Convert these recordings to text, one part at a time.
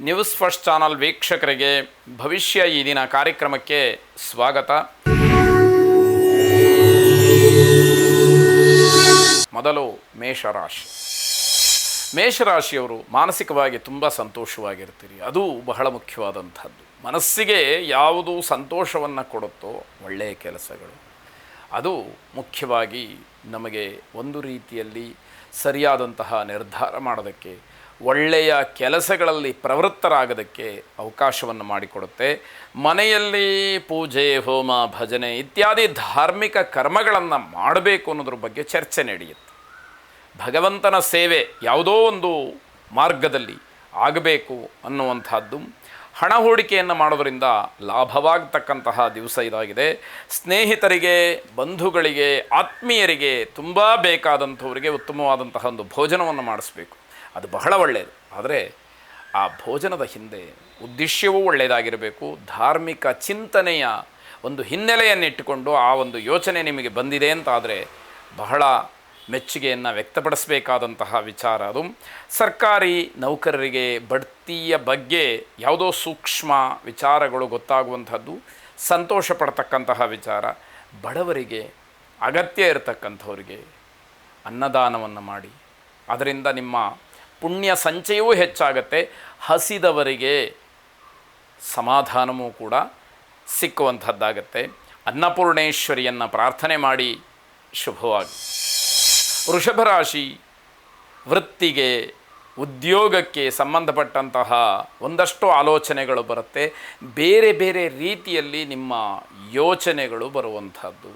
News first channel ವೀಕ್ಷಕರಿಗೆ ಭವಿಷ್ಯ ಈ ದಿನ ಕಾರ್ಯಕ್ರಮಕ್ಕೆ ಸ್ವಾಗತ. ಮೊದಲು ಮೇಷರಾಶಿ. ಮೇಷರಾಶಿಯವರು ಮಾನಸಿಕವಾಗಿ ತುಂಬ ಸಂತೋಷವಾಗಿರ್ತೀರಿ. ಅದು ಬಹಳ ಮುಖ್ಯವಾದಂಥದ್ದು. ಮನಸ್ಸಿಗೆ ಯಾವುದು ಸಂತೋಷವನ್ನು ಕೊಡುತ್ತೋ ಒಳ್ಳೆಯ ಕೆಲಸಗಳು, ಅದು ಮುಖ್ಯವಾಗಿ ನಮಗೆ ಒಂದು ರೀತಿಯಲ್ಲಿ ಸರಿಯಾದಂತಹ ನಿರ್ಧಾರ ಮಾಡೋದಕ್ಕೆ, ಒಳ್ಳೆಯ ಕೆಲಸಗಳಲ್ಲಿ ಪ್ರವೃತ್ತರಾಗೋದಕ್ಕೆ ಅವಕಾಶವನ್ನು ಮಾಡಿಕೊಡುತ್ತೆ. ಮನೆಯಲ್ಲಿ ಪೂಜೆ, ಹೋಮ, ಭಜನೆ ಇತ್ಯಾದಿ ಧಾರ್ಮಿಕ ಕರ್ಮಗಳನ್ನು ಮಾಡಬೇಕು ಅನ್ನೋದ್ರ ಬಗ್ಗೆ ಚರ್ಚೆ ನಡೆಯುತ್ತೆ. ಭಗವಂತನ ಸೇವೆ ಯಾವುದೋ ಒಂದು ಮಾರ್ಗದಲ್ಲಿ ಆಗಬೇಕು ಅನ್ನುವಂಥದ್ದು. ಹಣ ಹೂಡಿಕೆಯನ್ನು ಮಾಡೋದರಿಂದ ಲಾಭವಾಗತಕ್ಕಂತಹ ದಿವಸ ಇದಾಗಿದೆ. ಸ್ನೇಹಿತರಿಗೆ, ಬಂಧುಗಳಿಗೆ, ಆತ್ಮೀಯರಿಗೆ, ತುಂಬ ಬೇಕಾದಂಥವರಿಗೆ ಉತ್ತಮವಾದಂತಹ ಒಂದು ಭೋಜನವನ್ನು ಮಾಡಿಸ್ಬೇಕು. ಅದು ಬಹಳ ಒಳ್ಳೆಯದು. ಆದರೆ ಆ ಭೋಜನದ ಹಿಂದೆ ಉದ್ದೇಶವೂ ಒಳ್ಳೆಯದಾಗಿರಬೇಕು. ಧಾರ್ಮಿಕ ಚಿಂತನೆಯ ಒಂದು ಹಿನ್ನೆಲೆಯನ್ನಿಟ್ಟುಕೊಂಡು ಆ ಒಂದು ಯೋಚನೆ ನಿಮಗೆ ಬಂದಿದೆ ಅಂತಾದರೆ ಬಹಳ ಮೆಚ್ಚುಗೆಯನ್ನು ವ್ಯಕ್ತಪಡಿಸಬೇಕಾದಂತಹ ವಿಚಾರ ಅದು. ಸರ್ಕಾರಿ ನೌಕರರಿಗೆ ಬಡ್ತಿಯ ಬಗ್ಗೆ ಯಾವುದೋ ಸೂಕ್ಷ್ಮ ವಿಚಾರಗಳು ಗೊತ್ತಾಗುವಂಥದ್ದು ಸಂತೋಷ ಪಡ್ತಕ್ಕಂತಹ ವಿಚಾರ. ಬಡವರಿಗೆ, ಅಗತ್ಯ ಇರತಕ್ಕಂಥವರಿಗೆ ಅನ್ನದಾನವನ್ನು ಮಾಡಿ, ಅದರಿಂದ ನಿಮ್ಮ ಪುಣ್ಯ ಸಂಚಯವೂ ಹೆಚ್ಚಾಗತ್ತೆ. ಹಸಿದವರಿಗೆ ಸಮಾಧಾನವೂ ಕೂಡ ಸಿಕ್ಕುವಂಥದ್ದಾಗತ್ತೆ. ಅನ್ನಪೂರ್ಣೇಶ್ವರಿಯನ್ನು ಪ್ರಾರ್ಥನೆ ಮಾಡಿ ಶುಭವಾಗಿ. ವೃಷಭ ರಾಶಿ. ವೃತ್ತಿಗೆ, ಉದ್ಯೋಗಕ್ಕೆ ಸಂಬಂಧಪಟ್ಟಂತಹ ಒಂದಷ್ಟು ಆಲೋಚನೆಗಳು ಬರುತ್ತೆ. ಬೇರೆ ಬೇರೆ ರೀತಿಯಲ್ಲಿ ನಿಮ್ಮ ಯೋಚನೆಗಳು ಬರುವಂಥದ್ದು.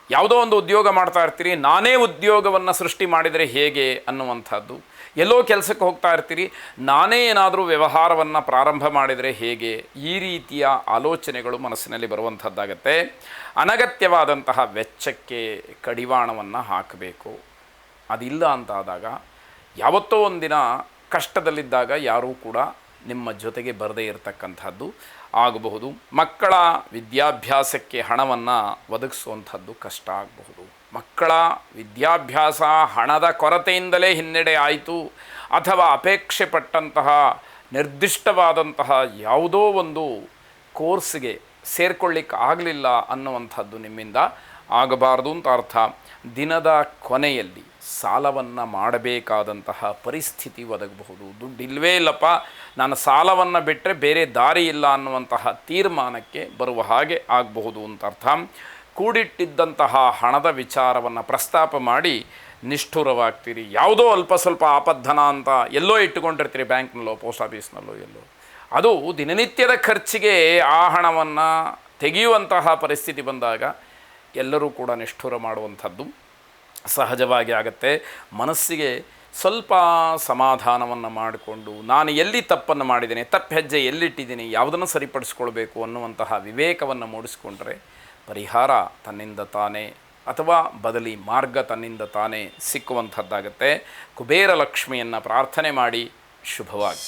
ಯಾವುದೋ ಒಂದು ಉದ್ಯೋಗ ಮಾಡ್ತಾ ಇರ್ತೀರಿ, ನಾನೇ ಉದ್ಯೋಗವನ್ನು ಸೃಷ್ಟಿ ಮಾಡಿದರೆ ಹೇಗೆ ಅನ್ನುವಂಥದ್ದು. ಎಲ್ಲೋ ಕೆಲಸಕ್ಕೆ ಹೋಗ್ತಾ ಇರ್ತೀರಿ, ನಾನೇ ಏನಾದರೂ ವ್ಯವಹಾರವನ್ನು ಪ್ರಾರಂಭ ಮಾಡಿದರೆ ಹೇಗೆ, ಈ ರೀತಿಯ ಆಲೋಚನೆಗಳು ಮನಸ್ಸಿನಲ್ಲಿ ಬರುವಂಥದ್ದಾಗತ್ತೆ. ಅನಗತ್ಯವಾದಂತಹ ವೆಚ್ಚಕ್ಕೆ ಕಡಿವಾಣವನ್ನು ಹಾಕಬೇಕು. ಅದಿಲ್ಲ ಅಂತಾದಾಗ ಯಾವತ್ತೋ ಒಂದಿನ ಕಷ್ಟದಲ್ಲಿದ್ದಾಗ ಯಾರೂ ಕೂಡ ನಿಮ್ಮ ಜೊತೆಗೆ ಬರದೇ ಇರತಕ್ಕಂಥದ್ದು ಆಗಬಹುದು. ಮಕ್ಕಳ ವಿದ್ಯಾಭ್ಯಾಸಕ್ಕೆ ಹಣವನ್ನು ಒದಗಿಸುವಂಥದ್ದು ಕಷ್ಟ ಆಗಬಹುದು. ಮಕ್ಕಳ ವಿದ್ಯಾಭ್ಯಾಸ ಹಣದ ಕೊರತೆಯಿಂದಲೇ ಹಿನ್ನಡೆ ಆಯಿತು, ಅಥವಾ ಅಪೇಕ್ಷೆ ಪಟ್ಟಂತಹ ನಿರ್ದಿಷ್ಟವಾದಂತಹ ಯಾವುದೋ ಒಂದು ಕೋರ್ಸ್ಗೆ ಸೇರ್ಕೊಳ್ಳಿಕ್ಕೆ ಆಗಲಿಲ್ಲ ಅನ್ನುವಂಥದ್ದು ನಿಮ್ಮಿಂದ ಆಗಬಾರ್ದು ಅಂತ ಅರ್ಥ. ದಿನದ ಕೊನೆಯಲ್ಲಿ ಸಾಲವನ್ನು ಮಾಡಬೇಕಾದಂತಹ ಪರಿಸ್ಥಿತಿ ಒದಗಬಹುದು. ದುಡ್ಡು ಇಲ್ಲವೇ ಇಲ್ಲಪ್ಪ, ನಾನು ಸಾಲವನ್ನು ಬಿಟ್ಟರೆ ಬೇರೆ ದಾರಿ ಇಲ್ಲ ಅನ್ನುವಂತಹ ತೀರ್ಮಾನಕ್ಕೆ ಬರುವ ಹಾಗೆ ಆಗಬಹುದು ಅಂತ ಅರ್ಥ. ಕೂಡಿಟ್ಟಿದ್ದಂತಹ ಹಣದ ವಿಚಾರವನ್ನು ಪ್ರಸ್ತಾಪ ಮಾಡಿ ನಿಷ್ಠುರವಾಗ್ತೀರಿ. ಯಾವುದೋ ಅಲ್ಪ ಸ್ವಲ್ಪ ಆಪದ್ಧನ ಅಂತ ಎಲ್ಲೋ ಇಟ್ಟುಕೊಂಡಿರ್ತೀರಿ, ಬ್ಯಾಂಕ್ನಲ್ಲೋ ಪೋಸ್ಟ್ ಆಫೀಸ್ನಲ್ಲೋ ಎಲ್ಲೋ. ಅದು ದಿನನಿತ್ಯದ ಖರ್ಚಿಗೆ ಆ ಹಣವನ್ನು ತೆಗೆಯುವಂತಹ ಪರಿಸ್ಥಿತಿ ಬಂದಾಗ ಎಲ್ಲರೂ ಕೂಡ ನಿಷ್ಠುರ ಮಾಡುವಂಥದ್ದು ಸಹಜವಾಗಿ ಆಗುತ್ತೆ. ಮನಸ್ಸಿಗೆ ಸ್ವಲ್ಪ ಸಮಾಧಾನವನ್ನು ಮಾಡಿಕೊಂಡು ನಾನು ಎಲ್ಲಿ ತಪ್ಪನ್ನು ಮಾಡಿದ್ದೀನಿ, ತಪ್ಪು ಹೆಜ್ಜೆ ಎಲ್ಲಿಟ್ಟಿದ್ದೀನಿ, ಯಾವುದನ್ನು ಸರಿಪಡಿಸ್ಕೊಳ್ಬೇಕು ಅನ್ನುವಂತಹ ವಿವೇಕವನ್ನು ಮೂಡಿಸ್ಕೊಂಡ್ರೆ ಪರಿಹಾರ ತನ್ನಿಂದ ತಾನೇ ಅಥವಾ ಬದಲಿ ಮಾರ್ಗ ತನ್ನಿಂದ ತಾನೇ ಸಿಕ್ಕುವಂಥದ್ದಾಗತ್ತೆ. ಕುಬೇರ ಲಕ್ಷ್ಮಿಯನ್ನು ಪ್ರಾರ್ಥನೆ ಮಾಡಿ ಶುಭವಾಗಿ.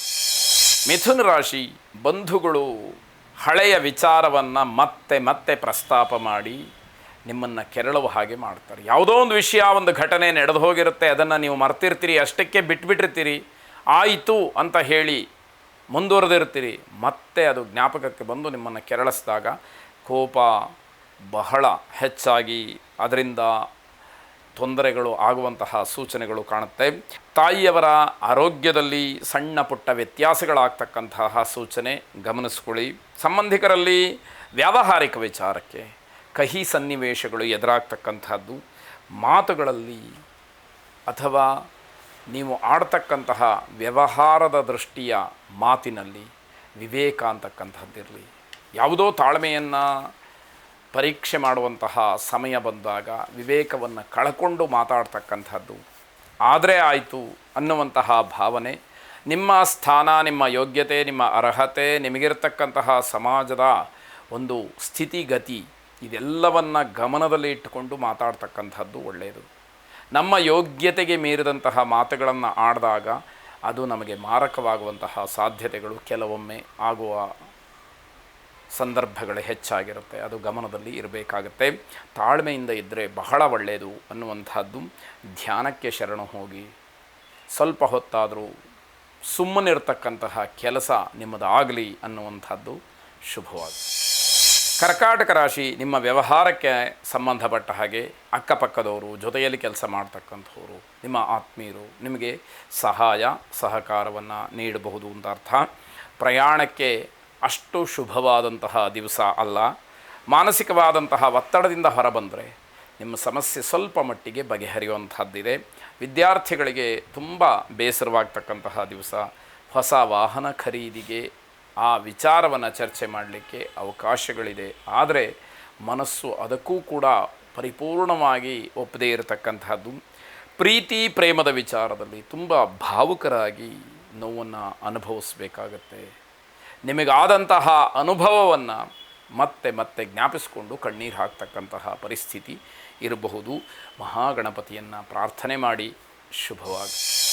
ಮಿಥುನ ರಾಶಿ. ಬಂಧುಗಳು ಹಳೆಯ ವಿಚಾರವನ್ನು ಮತ್ತೆ ಮತ್ತೆ ಪ್ರಸ್ತಾಪ ಮಾಡಿ ನಿಮ್ಮನ್ನು ಕೆರಳುವ ಹಾಗೆ ಮಾಡ್ತಾರೆ. ಯಾವುದೋ ಒಂದು ವಿಷಯ, ಒಂದು ಘಟನೆ ನಡೆದು ಹೋಗಿರುತ್ತೆ, ಅದನ್ನು ನೀವು ಮರ್ತಿರ್ತೀರಿ, ಅಷ್ಟಕ್ಕೆ ಬಿಟ್ಬಿಟ್ಟಿರ್ತೀರಿ. ಆಯಿತು ಅಂತ ಹೇಳಿ ಮುಂದುವರೆದಿರ್ತೀರಿ. ಮತ್ತೆ ಅದು ಜ್ಞಾಪಕಕ್ಕೆ ಬಂದು ನಿಮ್ಮನ್ನು ಕೆರಳಿಸಿದಾಗ ಕೋಪ ಬಹಳ ಹೆಚ್ಚಾಗಿ ಅದರಿಂದ ತೊಂದರೆಗಳು ಆಗುವಂತಹ ಸೂಚನೆಗಳು ಕಾಣುತ್ತೆ. ತಾಯಿಯವರ ಆರೋಗ್ಯದಲ್ಲಿ ಸಣ್ಣ ಪುಟ್ಟ ವ್ಯತ್ಯಾಸಗಳಾಗ್ತಕ್ಕಂತಹ ಸೂಚನೆ ಗಮನಿಸ್ಕೊಳ್ಳಿ. ಸಂಬಂಧಿಕರಲ್ಲಿ ವ್ಯಾವಹಾರಿಕ ವಿಚಾರಕ್ಕೆ ಕಹಿ ಸನ್ನಿವೇಶಗಳು ಎದುರಾಗ್ತಕ್ಕಂಥದ್ದು. ಮಾತುಗಳಲ್ಲಿ ಅಥವಾ ನೀವು ಆಡ್ತಕ್ಕಂತಹ ವ್ಯವಹಾರದ ದೃಷ್ಟಿಯ ಮಾತಿನಲ್ಲಿ ವಿವೇಕ ಅಂತಕ್ಕಂಥದ್ದಿರಲಿ. ಯಾವುದೋ ತಾಳ್ಮೆಯನ್ನು ಪರೀಕ್ಷೆ ಮಾಡುವಂತಹ ಸಮಯ ಬಂದಾಗ ವಿವೇಕವನ್ನು ಕಳ್ಕೊಂಡು ಮಾತಾಡ್ತಕ್ಕಂಥದ್ದು. ಆದರೆ ಆಯಿತು ಅನ್ನುವಂತಹ ಭಾವನೆ, ನಿಮ್ಮ ಸ್ಥಾನ, ನಿಮ್ಮ ಯೋಗ್ಯತೆ, ನಿಮ್ಮ ಅರ್ಹತೆ, ನಿಮಗಿರ್ತಕ್ಕಂತಹ ಸಮಾಜದ ಒಂದು ಸ್ಥಿತಿಗತಿ, ಇದೆಲ್ಲವನ್ನು ಗಮನದಲ್ಲಿ ಇಟ್ಟುಕೊಂಡು ಮಾತಾಡ್ತಕ್ಕಂಥದ್ದು ಒಳ್ಳೆಯದು. ನಮ್ಮ ಯೋಗ್ಯತೆಗೆ ಮೀರಿದಂತಹ ಮಾತುಗಳನ್ನು ಆಡಿದಾಗ ಅದು ನಮಗೆ ಮಾರಕವಾಗುವಂತಹ ಸಾಧ್ಯತೆಗಳು ಕೆಲವೊಮ್ಮೆ ಆಗುವ ಸಂದರ್ಭಗಳು ಹೆಚ್ಚಾಗಿರುತ್ತೆ. ಅದು ಗಮನದಲ್ಲಿ ಇರಬೇಕಾಗತ್ತೆ. ತಾಳ್ಮೆಯಿಂದ ಇದ್ದರೆ ಬಹಳ ಒಳ್ಳೆಯದು ಅನ್ನುವಂಥದ್ದು. ಧ್ಯಾನಕ್ಕೆ ಶರಣು ಹೋಗಿ ಸ್ವಲ್ಪ ಹೊತ್ತಾದರೂ ಸುಮ್ಮನಿರ್ತಕ್ಕಂತಹ ಕೆಲಸ ನಿಮ್ಮದಾಗಲಿ ಅನ್ನುವಂಥದ್ದು ಶುಭವಾಗಿದೆ. ಕರ್ಕಾಟಕ ರಾಶಿ, ನಿಮ್ಮ ವ್ಯವಹಾರಕ್ಕೆ ಸಂಬಂಧಪಟ್ಟ ಹಾಗೆ ಅಕ್ಕಪಕ್ಕದವರು, ಜೊತೆಯಲ್ಲಿ ಕೆಲಸ ಮಾಡ್ತಕ್ಕಂಥವರು, ನಿಮ್ಮ ಆತ್ಮೀಯರು ನಿಮಗೆ ಸಹಾಯ ಸಹಕಾರವನ್ನು ನೀಡಬಹುದು ಅಂತ ಅರ್ಥ. ಪ್ರಯಾಣಕ್ಕೆ ಅಷ್ಟು ಶುಭವಾದಂತಹ ದಿವಸ ಅಲ್ಲ. ಮಾನಸಿಕವಾದಂತಹ ಒತ್ತಡದಿಂದ ಹೊರಬಂದರೆ ನಿಮ್ಮ ಸಮಸ್ಯೆ ಸ್ವಲ್ಪ ಮಟ್ಟಿಗೆ ಬಗೆಹರಿಯುವಂಥದ್ದಿದೆ. ವಿದ್ಯಾರ್ಥಿಗಳಿಗೆ ತುಂಬ ಬೇಸರವಾಗ್ತಕ್ಕಂತಹ ದಿವಸ. ಹೊಸ ವಾಹನ ಖರೀದಿಗೆ ಆ ವಿಚಾರವನ್ನು ಚರ್ಚೆ ಮಾಡಲಿಕ್ಕೆ ಅವಕಾಶಗಳಿದೆ. ಆದರೆ ಮನಸ್ಸು ಅದಕ್ಕೂ ಕೂಡ ಪರಿಪೂರ್ಣವಾಗಿ ಒಪ್ಪದೇ ಇರತಕ್ಕಂತಹದ್ದು. ಪ್ರೀತಿ ಪ್ರೇಮದ ವಿಚಾರದಲ್ಲಿ ತುಂಬ ಭಾವುಕರಾಗಿ ನೋವನ್ನು ಅನುಭವಿಸಬೇಕಾಗತ್ತೆ. ನಿಮಗಾದಂತಹ ಅನುಭವವನ್ನು ಮತ್ತೆ ಮತ್ತೆ ಜ್ಞಾಪಿಸಿಕೊಂಡು ಕಣ್ಣೀರು ಹಾಕ್ತಕ್ಕಂತಹ ಪರಿಸ್ಥಿತಿ ಇರಬಹುದು. ಮಹಾಗಣಪತಿಯನ್ನು ಪ್ರಾರ್ಥನೆ ಮಾಡಿ. ಶುಭವಾಗಿ.